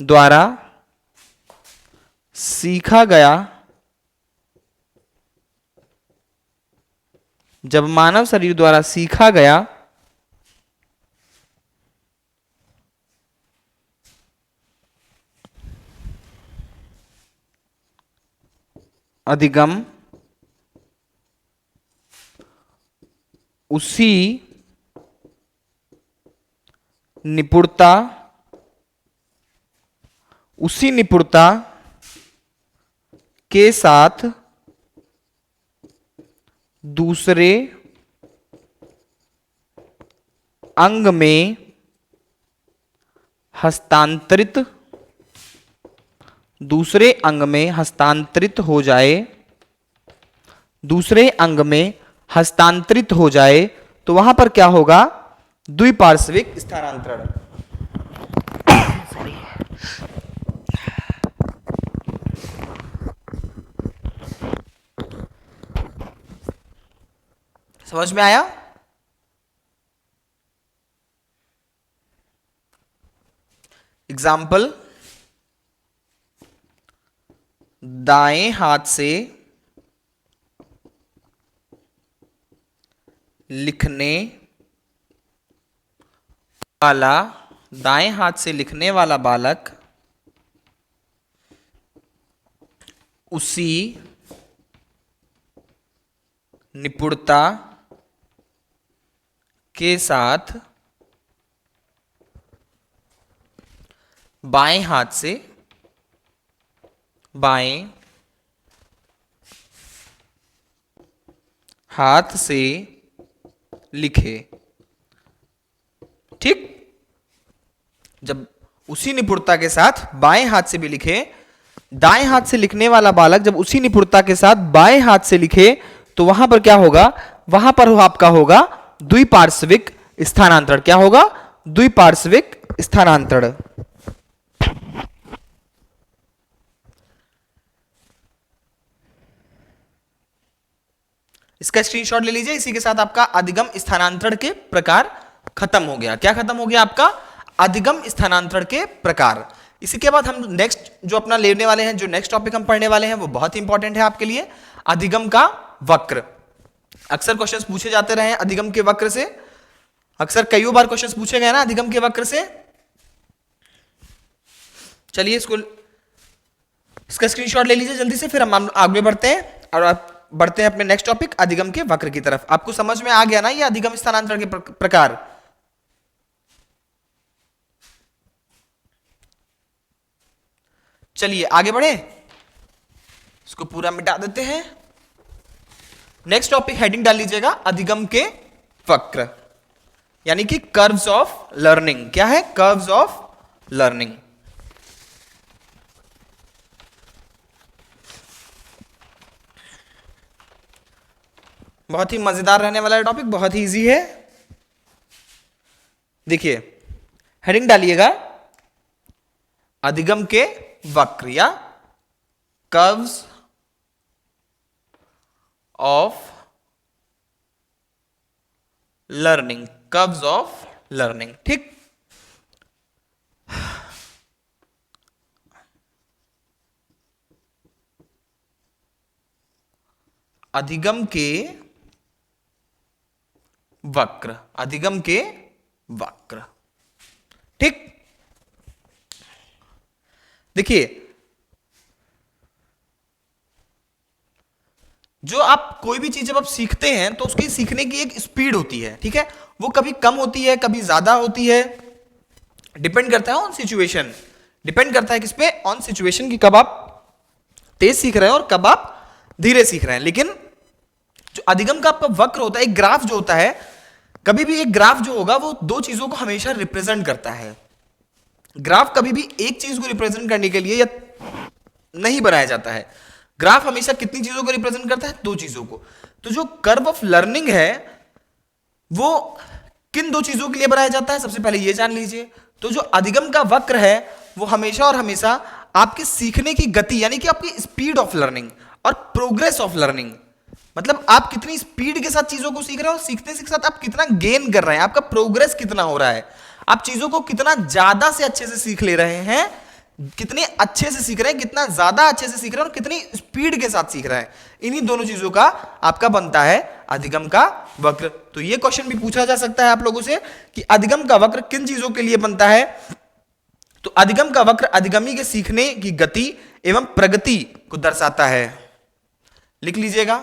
द्वारा सीखा गया, जब मानव शरीर द्वारा सीखा गया अधिगम उसी निपुणता के साथ दूसरे अंग में हस्तांतरित हो जाए, दूसरे अंग में हस्तांतरित हो जाए, तो वहां पर क्या होगा? द्विपार्श्विक स्थानांतरण। समझ में आया? एग्जाम्पल, दाएं हाथ से लिखने वाला बालक उसी निपुणता के साथ बाएं हाथ से लिखे। ठीक, जब उसी निपुणता के साथ बाएं हाथ से भी लिखे, दाएं हाथ से लिखने वाला बालक जब उसी निपुणता के साथ बाएं हाथ से लिखे, तो वहां पर क्या होगा? वहां पर आपका होगा द्विपार्श्विक स्थानांतरण। क्या होगा? द्विपार्श्विक स्थानांतरण। इसका स्क्रीनशॉट ले लीजिए। इसी के साथ आपका अधिगम स्थानांतरण के प्रकार खत्म हो गया। क्या खत्म हो गया आपका? अधिगम स्थानांतरण के प्रकार। इसी के बाद हम नेक्स्ट जो अपना लेने वाले हैं, जो नेक्स्ट टॉपिक हम पढ़ने वाले हैं वो बहुत इंपॉर्टेंट है आपके लिए, अधिगम का वक्र। अक्सर क्वेश्चंस पूछे जाते रहे हैं अधिगम के वक्र से, अक्सर कई बार क्वेश्चंस पूछे गए ना अधिगम के वक्र से। चलिए इसका स्क्रीनशॉट ले लीजिए जल्दी से, फिर हम आगे बढ़ते हैं और आप बढ़ते हैं अपने नेक्स्ट टॉपिक अधिगम के वक्र की तरफ। आपको समझ में आ गया ना ये अधिगम स्थानांतरण के प्रकार। चलिए आगे बढ़े, इसको पूरा मिटा देते हैं। नेक्स्ट टॉपिक हेडिंग डाल लीजिएगा अधिगम के वक्र, यानी कि कर्व्स ऑफ लर्निंग। क्या है? Curves of learning. बहुत ही मजेदार रहने वाला टॉपिक, बहुत ही इजी है। देखिए हेडिंग डालिएगा अधिगम के वक्र या curves of learning, curves of learning. ठीक, अधिगम के वक्र, अधिगम के वक्र। ठीक, देखिए जो आप कोई भी चीज जब आप सीखते हैं तो उसकी सीखने की एक स्पीड होती है, ठीक है, वो कभी कम होती है कभी ज्यादा होती है, डिपेंड करता है ऑन सिचुएशन, डिपेंड करता है किस पे? ऑन सिचुएशन की कब आप तेज सीख रहे हैं और कब आप धीरे सीख रहे हैं। लेकिन जो अधिगम का आपका वक्र होता है, एक ग्राफ जो होता है, कभी भी एक ग्राफ जो होगा वो दो चीजों को हमेशा रिप्रेजेंट करता है। ग्राफ कभी भी एक चीज को रिप्रेजेंट करने के लिए या नहीं बनाया जाता है। ग्राफ हमेशा कितनी चीजों को रिप्रेजेंट करता है? दो चीजों को। तो जो कर्व ऑफ लर्निंग है वो किन दो चीजों के लिए बनाया जाता है, सबसे पहले ये जान लीजिए। तो जो अधिगम का वक्र है वो हमेशा और हमेशा आपके सीखने की गति, यानी कि आपकी स्पीड ऑफ लर्निंग और प्रोग्रेस ऑफ लर्निंग, मतलब आप कितनी स्पीड के साथ चीजों को सीख रहे हो, सीखने के साथ आप कितना गेन कर रहे हैं, आपका प्रोग्रेस कितना हो रहा है, आप चीजों को कितना ज्यादा से अच्छे से सीख ले रहे हैं, कितने अच्छे से सीख रहे हैं, कितना ज्यादा अच्छे से सीख रहे हैं और कितनी स्पीड के साथ सीख रहे हैं, इन्हीं दोनों चीजों का आपका बनता है अधिगम का वक्र। तो ये क्वेश्चन भी पूछा जा सकता है आप लोगों से कि अधिगम का वक्र किन चीजों के लिए बनता है। तो अधिगम का वक्र अधिगमी के सीखने की गति एवं प्रगति को दर्शाता है। लिख लीजिएगा,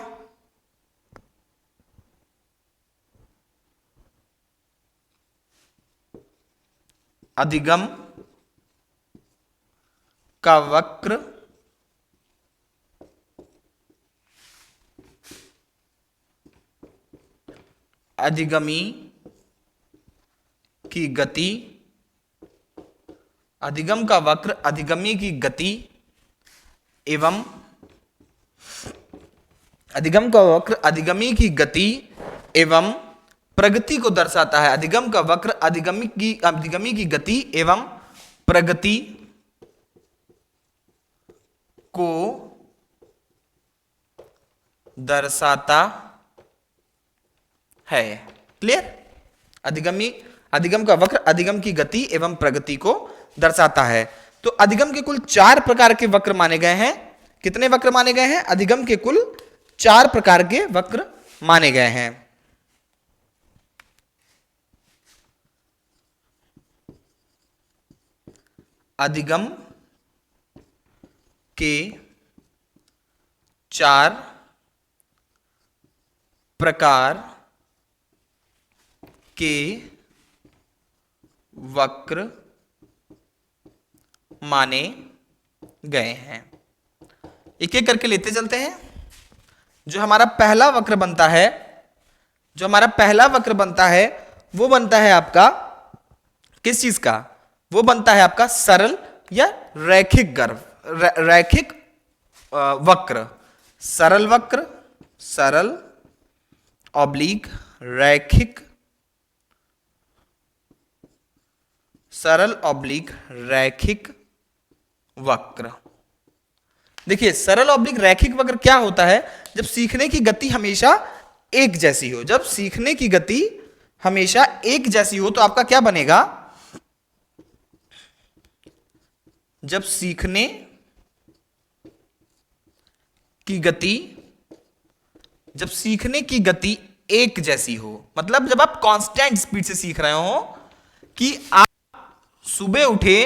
अधिगम का वक्र अधिगमी की गति, अधिगम का वक्र अधिगमी की गति एवं अधिगम का वक्र अधिगमी की गति एवं प्रगति को दर्शाता है। अधिगम का वक्र अधिगमी की गति एवं प्रगति को दर्शाता है। क्लियर? अधिगम का वक्र अधिगम की गति एवं प्रगति को दर्शाता है। तो अधिगम के कुल 4 प्रकार के वक्र माने गए हैं। कितने वक्र माने गए हैं? अधिगम के कुल 4 प्रकार के वक्र माने गए हैं। अधिगम के 4 प्रकार के वक्र माने गए हैं। एक एक करके लेते चलते हैं। जो हमारा पहला वक्र बनता है, वो बनता है आपका किस चीज का? वो बनता है आपका सरल या रैखिक वक्र। सरल वक्र, सरल ऑब्लिक रैखिक, सरल ऑब्लिक रैखिक वक्र। देखिए सरल ऑब्लिक रैखिक वक्र क्या होता है? जब सीखने की गति हमेशा एक जैसी हो, जब सीखने की गति हमेशा एक जैसी हो तो आपका क्या बनेगा? जब सीखने की गति जब सीखने की गति एक जैसी हो, मतलब जब आप कांस्टेंट स्पीड से सीख रहे हो, कि आप सुबह उठे,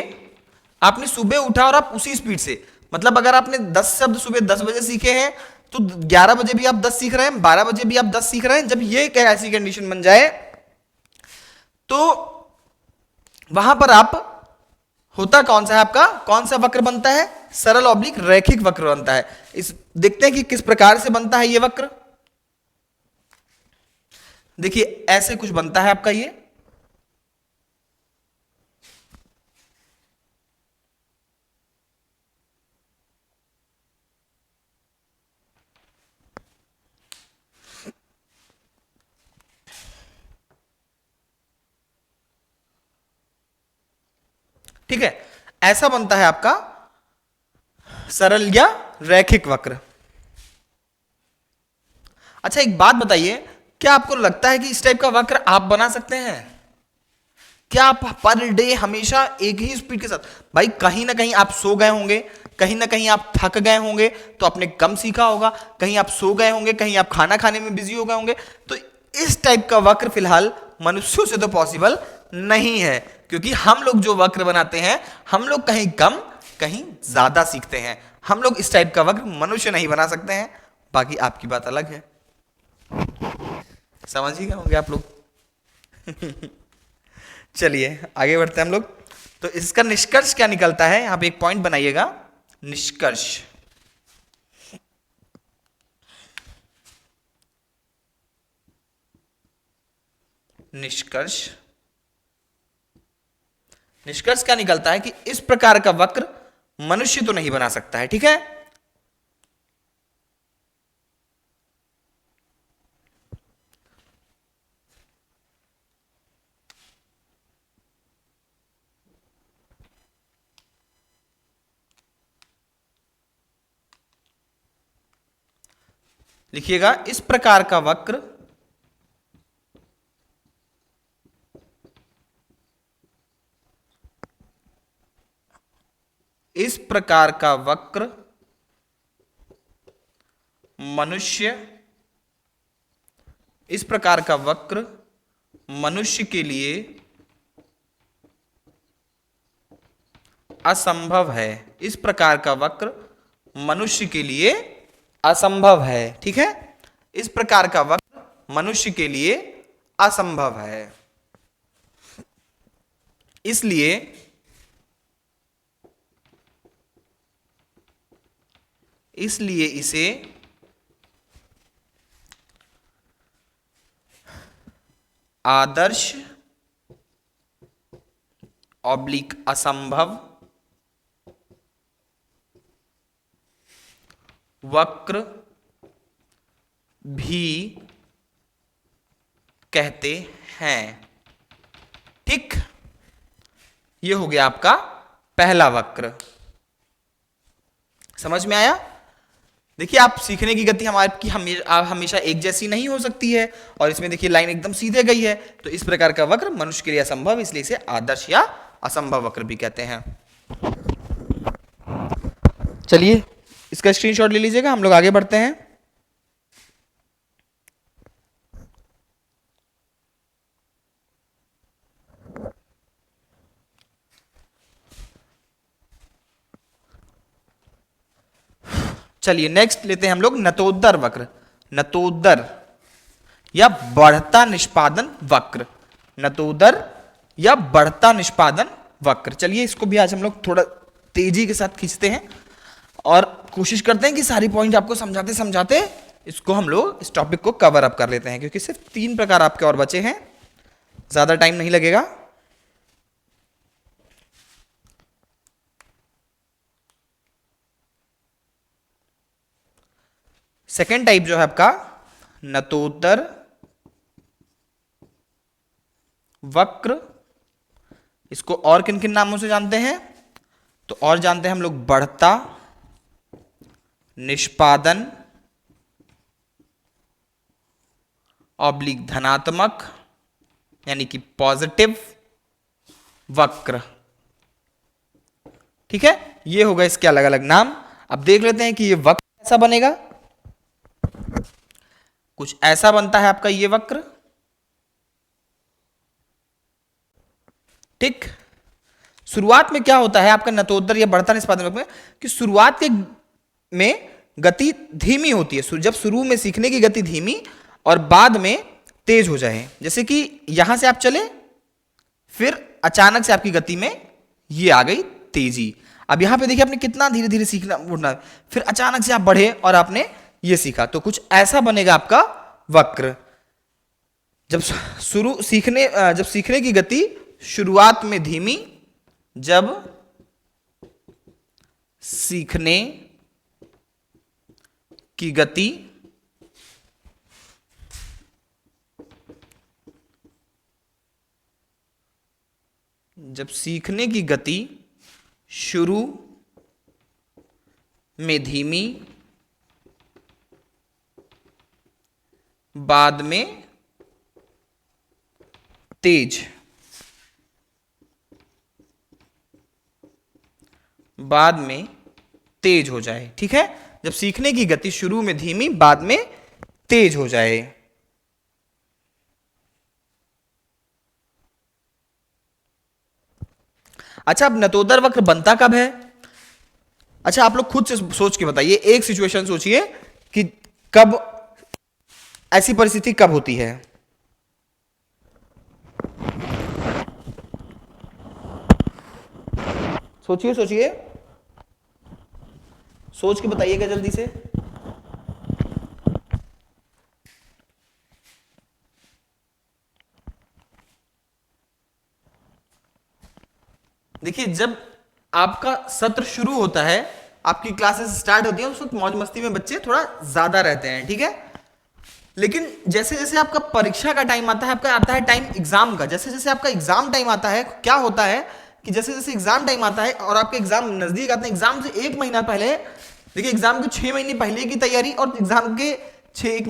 आपने सुबह उठा और आप उसी स्पीड से, मतलब अगर आपने 10 शब्द सुबह 10 बजे सीखे हैं तो 11 बजे भी आप 10 सीख रहे हैं, 12 बजे भी आप 10 सीख रहे हैं। जब ये एक ऐसी कंडीशन बन जाए तो वहां पर आप, होता कौन सा है आपका, कौन सा वक्र बनता है, सरल ऑब्लिक रैखिक वक्र बनता है। इस देखते हैं कि किस प्रकार से बनता है ये वक्र। देखिए ऐसे कुछ बनता है आपका ये, ठीक है, ऐसा बनता है आपका सरल या रैखिक वक्र। अच्छा एक बात बताइए, क्या आपको लगता है कि इस टाइप का वक्र आप बना सकते हैं? क्या आप पर डे हमेशा एक ही स्पीड के साथ, भाई कहीं ना कहीं आप सो गए होंगे, कहीं ना कहीं आप थक गए होंगे तो आपने कम सीखा होगा, कहीं आप सो गए होंगे, कहीं आप खाना खाने में बिजी हो गए होंगे, तो इस टाइप का वक्र फिलहाल मनुष्यों से तो पॉसिबल नहीं है, क्योंकि हम लोग जो वक्र बनाते हैं हम लोग कहीं कम कहीं ज्यादा सीखते हैं। हम लोग इस टाइप का वक्र मनुष्य नहीं बना सकते हैं, बाकी आपकी बात अलग है। समझ ही गए होंगे आप लोग। चलिए आगे बढ़ते हैं हम लोग। तो इसका निष्कर्ष क्या निकलता है, यहां पे एक पॉइंट बनाइएगा, निष्कर्ष। निष्कर्ष निष्कर्ष क्या निकलता है कि इस प्रकार का वक्र मनुष्य तो नहीं बना सकता है, ठीक है। लिखिएगा, इस प्रकार का वक्र इस प्रकार का वक्र मनुष्य इस प्रकार का वक्र मनुष्य के लिए असंभव है। इस प्रकार का वक्र मनुष्य के लिए असंभव है, ठीक है। इस प्रकार का वक्र मनुष्य के लिए असंभव है, इसलिए इसे आदर्श ऑब्लिक असंभव वक्र भी कहते हैं, ठीक। ये हो गया आपका पहला वक्र। समझ में आया? देखिए आप सीखने की गति हमारी हमेशा एक जैसी नहीं हो सकती है, और इसमें देखिए लाइन एकदम सीधे गई है, तो इस प्रकार का वक्र मनुष्य के लिए असंभव, इसलिए इसे आदर्श या असंभव वक्र भी कहते हैं। चलिए इसका स्क्रीनशॉट ले लीजिएगा, हम लोग आगे बढ़ते हैं। चलिए नेक्स्ट लेते हैं हम लोग नतोदर वक्र, नतोदर या बढ़ता निष्पादन वक्र, नतोदर या बढ़ता निष्पादन वक्र। चलिए इसको भी आज हम लोग थोड़ा तेजी के साथ खींचते हैं और कोशिश करते हैं कि सारी पॉइंट आपको समझाते समझाते इसको हम लोग इस टॉपिक को कवर अप कर लेते हैं, क्योंकि सिर्फ 3 प्रकार आपके और बचे हैं, ज्यादा टाइम नहीं लगेगा। सेकेंड टाइप जो है आपका नतोदर वक्र, इसको और किन किन नामों से जानते हैं, तो और जानते हैं हम लोग बढ़ता निष्पादन ऑब्लिक धनात्मक यानी कि पॉजिटिव वक्र, ठीक है, ये होगा इसके अलग अलग नाम। अब देख लेते हैं कि ये वक्र कैसा बनेगा। कुछ ऐसा बनता है आपका ये वक्र, ठीक। शुरुआत में क्या होता है आपका नतोदर या बढ़ता निष्पादन वक्र में, कि शुरुआत के में गति धीमी होती है, जब शुरू में सीखने की गति धीमी और बाद में तेज हो जाए। जैसे कि यहां से आप चले, फिर अचानक से आपकी गति में ये आ गई तेजी। अब यहां पे देखिए आपने कितना धीरे धीरे सीखना उठना, फिर अचानक से आप बढ़े और आपने ये सीखा, तो कुछ ऐसा बनेगा आपका वक्र। जब सीखने की गति शुरुआत में धीमी, जब सीखने की गति शुरू में धीमी, बाद में तेज, हो जाए। ठीक है, जब सीखने की गति शुरू में धीमी बाद में तेज हो जाए। अच्छा, अब नतोदर वक्र बनता कब है? अच्छा, आप लोग खुद से सोच के बताइए, एक सिचुएशन सोचिए कि कब ऐसी परिस्थिति कब होती है। सोचिए सोचिए, सोच के बताइएगा जल्दी से। देखिए, जब आपका सत्र शुरू होता है, आपकी क्लासेस स्टार्ट होती हैं, उस वक्त मौज मस्ती में बच्चे थोड़ा ज्यादा रहते हैं, ठीक है। लेकिन जैसे जैसे आपका परीक्षा का टाइम आता है, आपका आता है टाइम एग्जाम का, जैसे जैसे आपका एग्जाम टाइम आता है, क्या होता है कि जैसे जैसे एग्जाम टाइम आता है और आपके एग्जाम नजदीक आते हैं, एग्जाम से 1 महीना पहले, देखिए एग्जाम के 6 महीने पहले की तैयारी और एग्जाम के 1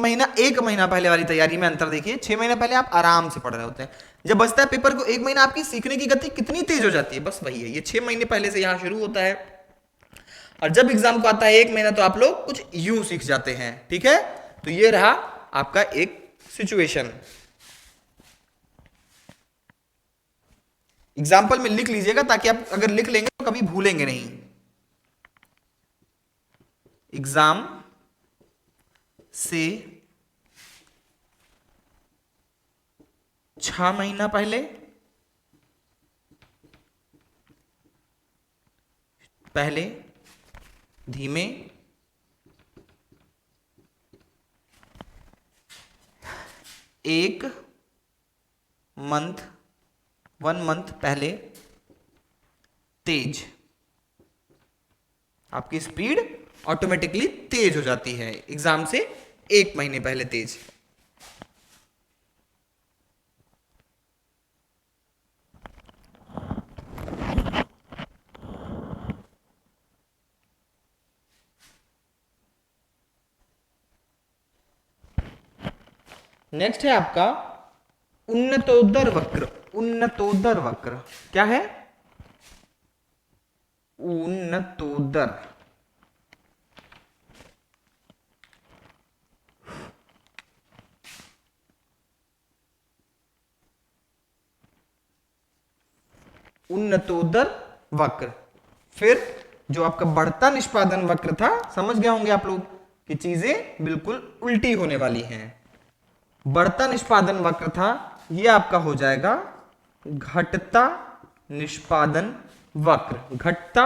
महीना पहले वाली तैयारी में अंतर देखिए। 6 महीना पहले आप आराम से पढ़ रहे होते हैं, जब बचता है पेपर को 1 महीना, आपकी सीखने की गति कितनी तेज हो जाती है, बस वही है, ये 6 महीने पहले से यहां शुरू होता है। और जब एग्जाम को आता है 1 महीना, तो आप लोग कुछ यूं सीख जाते हैं, ठीक है। तो ये रहा आपका एक सिचुएशन। एग्जाम्पल में लिख लीजिएगा, ताकि आप अगर लिख लेंगे तो कभी भूलेंगे नहीं। एग्जाम से 6 महीना पहले धीमे, 1 मंथ पहले तेज, आपकी स्पीड ऑटोमेटिकली तेज हो जाती है एग्जाम से 1 महीने पहले तेज। नेक्स्ट है आपका उन्नतोदर वक्र। उन्नतोदर वक्र क्या है? उन्नतोदर वक्र। फिर जो आपका बढ़ता निष्पादन वक्र था, समझ गए होंगे आप लोग कि चीजें बिल्कुल उल्टी होने वाली हैं। बढ़ता निष्पादन वक्र था, ये आपका हो जाएगा घटता निष्पादन वक्र। घटता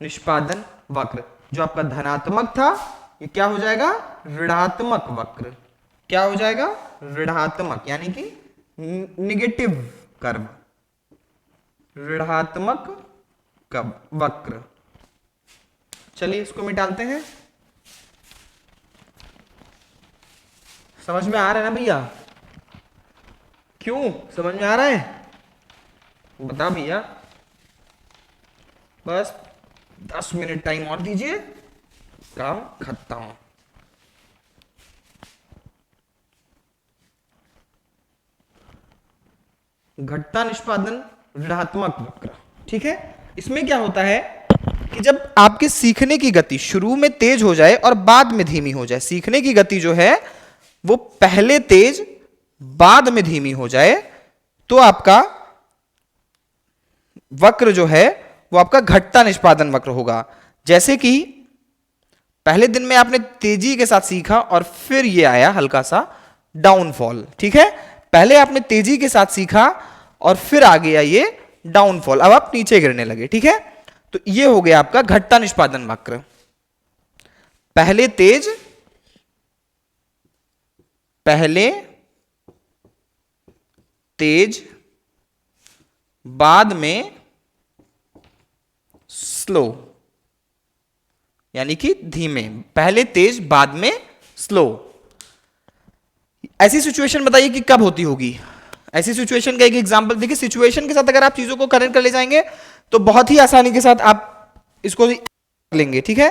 निष्पादन वक्र, जो आपका धनात्मक था, ये क्या हो जाएगा? ऋणात्मक वक्र। क्या हो जाएगा? ऋणात्मक, यानी कि निगेटिव कर्व, ऋणात्मक वक्र। चलिए इसको मिटाते हैं। समझ में आ रहा है ना भैया? क्यों समझ में आ रहा है? बता भैया, बस 10 मिनट टाइम और दीजिए, काम खत्म। घटता निष्पादन ऋणात्मक वक्र, ठीक है। इसमें क्या होता है कि जब आपके सीखने की गति शुरू में तेज हो जाए और बाद में धीमी हो जाए, सीखने की गति जो है वो पहले तेज बाद में धीमी हो जाए, तो आपका वक्र जो है वो आपका घटता निष्पादन वक्र होगा। जैसे कि पहले दिन में आपने तेजी के साथ सीखा और फिर ये आया हल्का सा डाउनफॉल, ठीक है। पहले आपने तेजी के साथ सीखा और फिर आ गया ये डाउनफॉल, अब आप नीचे गिरने लगे, ठीक है। तो ये हो गया आपका घटता निष्पादन वक्र। पहले तेज बाद में स्लो, यानी कि धीमे, पहले तेज बाद में स्लो। ऐसी सिचुएशन बताइए कि कब होती होगी। ऐसी सिचुएशन का एक एग्जांपल देखिए। सिचुएशन के साथ अगर आप चीजों को कनेक्ट कर ले जाएंगे तो बहुत ही आसानी के साथ आप इसको लेंगे, ठीक है।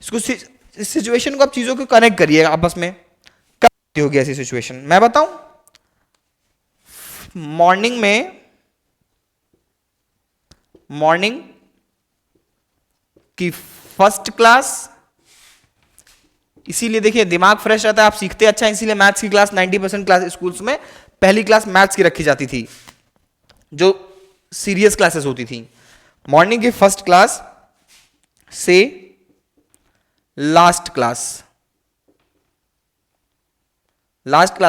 इसको सिचुएशन को आप चीजों को कनेक्ट करिए आपस में। कब होती होगी ऐसी सिचुएशन, मैं बताऊं। मॉर्निंग की फर्स्ट क्लास, इसीलिए देखिए दिमाग फ्रेश रहता है, आप सीखते अच्छा, इसीलिए मैथ्स की क्लास 90% क्लास स्कूल्स में पहली क्लास मैथ्स की रखी जाती थी, जो सीरियस क्लासेस होती थी। मॉर्निंग की फर्स्ट क्लास से लास्ट क्लास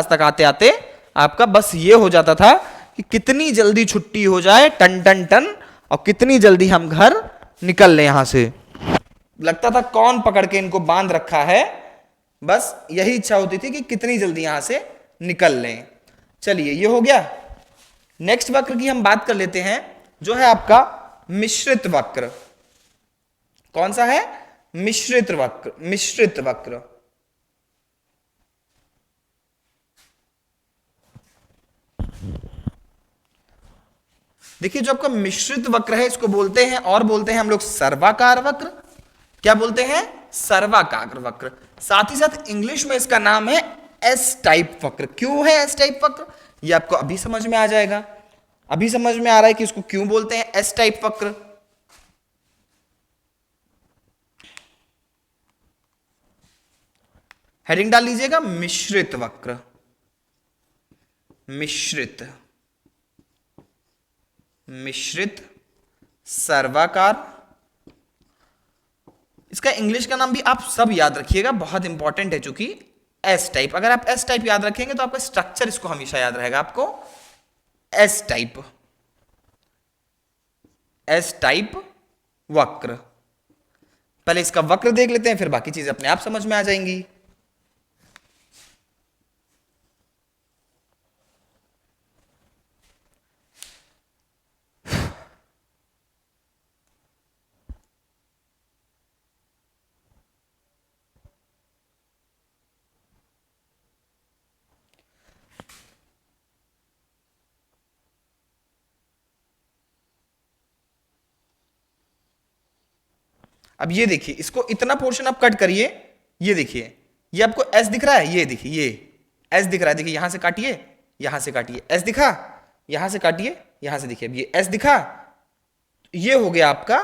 तक आते आते आपका बस ये हो जाता था कि कितनी जल्दी छुट्टी हो जाए, टन टन टन, और कितनी जल्दी हम घर निकल लें यहां से। लगता था कौन पकड़ के इनको बांध रखा है, बस यही इच्छा होती थी कि कितनी जल्दी यहां से निकल लें। चलिए ये हो गया। नेक्स्ट वक्र की हम बात कर लेते हैं, जो है आपका मिश्रित वक्र। कौन सा है? मिश्रित वक्र। देखिए जो आपका मिश्रित वक्र है इसको बोलते हैं हम लोग सर्वाकार वक्र। क्या बोलते हैं? सर्वाकार वक्र। साथ ही साथ इंग्लिश में इसका नाम है एस टाइप वक्र। क्यों है एस टाइप वक्र? ये आपको अभी समझ में आ जाएगा। अभी समझ में आ रहा है कि इसको क्यों बोलते हैं एस टाइप वक्र। हेडिंग डाल लीजिएगा मिश्रित वक्र। मिश्रित सर्वाकार। इसका इंग्लिश का नाम भी आप सब याद रखिएगा, बहुत इंपॉर्टेंट है चूंकि एस टाइप। अगर आप एस टाइप याद रखेंगे तो आपका स्ट्रक्चर इसको हमेशा याद रहेगा आपको। एस टाइप वक्र। पहले इसका वक्र देख लेते हैं, फिर बाकी चीजें अपने आप समझ में आ जाएंगी। अब ये देखिए, इसको इतना पोर्शन आप कट करिए। ये देखिए, ये आपको एस दिख रहा है, ये देखिए ये एस दिख रहा है। देखिए यहां से काटिए, यहां से काटिए, एस दिखा, यहां से काटिए, यहां से देखिए, अब ये एस दिखा। ये हो गया आपका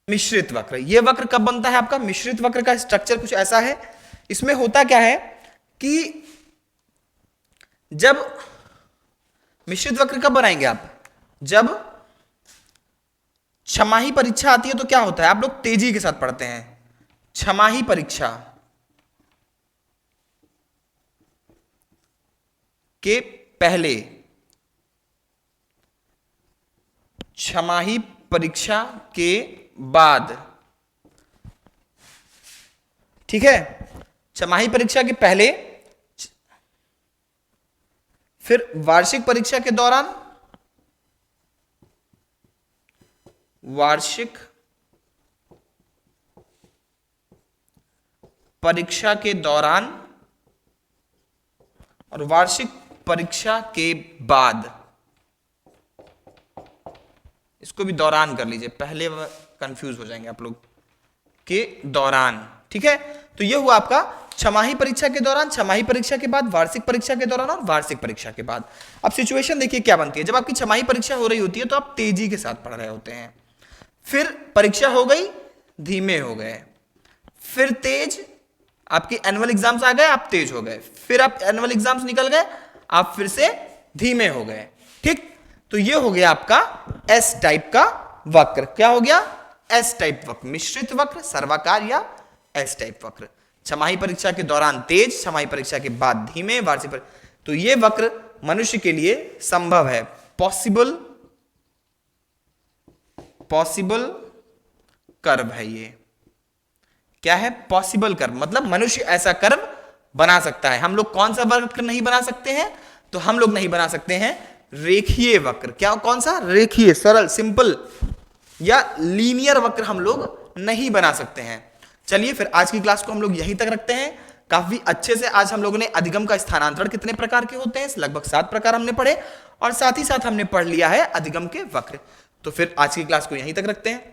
मिश्रित वक्र। ये वक्र कब बनता है आपका? मिश्रित वक्र का स्ट्रक्चर कुछ ऐसा है। इसमें होता क्या है कि जब मिश्रित वक्र कब बनाएंगे आप? जब छमाही परीक्षा आती है तो क्या होता है? आप लोग तेजी के साथ पढ़ते हैं। छमाही परीक्षा के पहले, छमाही परीक्षा के बाद, ठीक है। छमाही परीक्षा के पहले, फिर वार्षिक परीक्षा के दौरान, वार्षिक परीक्षा के दौरान और वार्षिक परीक्षा के बाद। इसको भी दौरान कर लीजिए, पहले कंफ्यूज हो जाएंगे आप लोग। के दौरान, ठीक है। तो यह हुआ आपका छमाही परीक्षा के दौरान, छमाही परीक्षा के बाद, वार्षिक परीक्षा के दौरान और वार्षिक परीक्षा के बाद। अब सिचुएशन देखिए क्या बनती है। जब आपकी छमाही परीक्षा हो रही होती है तो आप तेजी के साथ पढ़ रहे होते हैं। फिर परीक्षा हो गई, धीमे हो गए। फिर तेज, आपके एनुअल एग्जाम्स आ गए, आप तेज हो गए। फिर आप एनुअल एग्जाम्स निकल गए, आप फिर से धीमे हो गए। ठीक, तो ये हो गया आपका एस टाइप का वक्र। क्या हो गया? एस टाइप वक्र, मिश्रित वक्र, सर्वाकार या एस टाइप वक्र। छमाही परीक्षा के दौरान तेज, छमाही परीक्षा के बाद धीमे, वार्षिक तो ये वक्र मनुष्य के लिए संभव है, पॉसिबल कर्व है। ये क्या है? पॉसिबल कर्व, मतलब मनुष्य ऐसा कर्व बना सकता है। हम लोग कौन सा वक्र नहीं बना सकते हैं? तो हम लोग नहीं बना सकते हैं रेखीय वक्र। क्या, कौन सा? रेखीय, सरल, सिंपल या लीनियर वक्र हम लोग नहीं बना सकते हैं। चलिए फिर आज की क्लास को हम लोग यहीं तक रखते हैं। काफी अच्छे से आज हम लोगों ने अधिगम का स्थानांतरण कितने प्रकार के होते हैं, लगभग 7 प्रकार हमने पढ़े, और साथ ही साथ हमने पढ़ लिया है अधिगम के वक्र। तो फिर आज की क्लास को यहीं तक रखते हैं,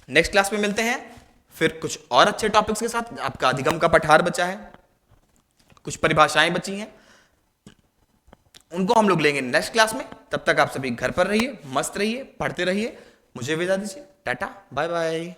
नेक्स्ट क्लास में मिलते हैं फिर कुछ और अच्छे टॉपिक्स के साथ। आपका अधिगम का पठार बचा है, कुछ परिभाषाएं बची हैं, उनको हम लोग लेंगे नेक्स्ट क्लास में। तब तक आप सभी घर पर रहिए, मस्त रहिए, पढ़ते रहिए। मुझे विदा दीजिए, टाटा, बाय बाय।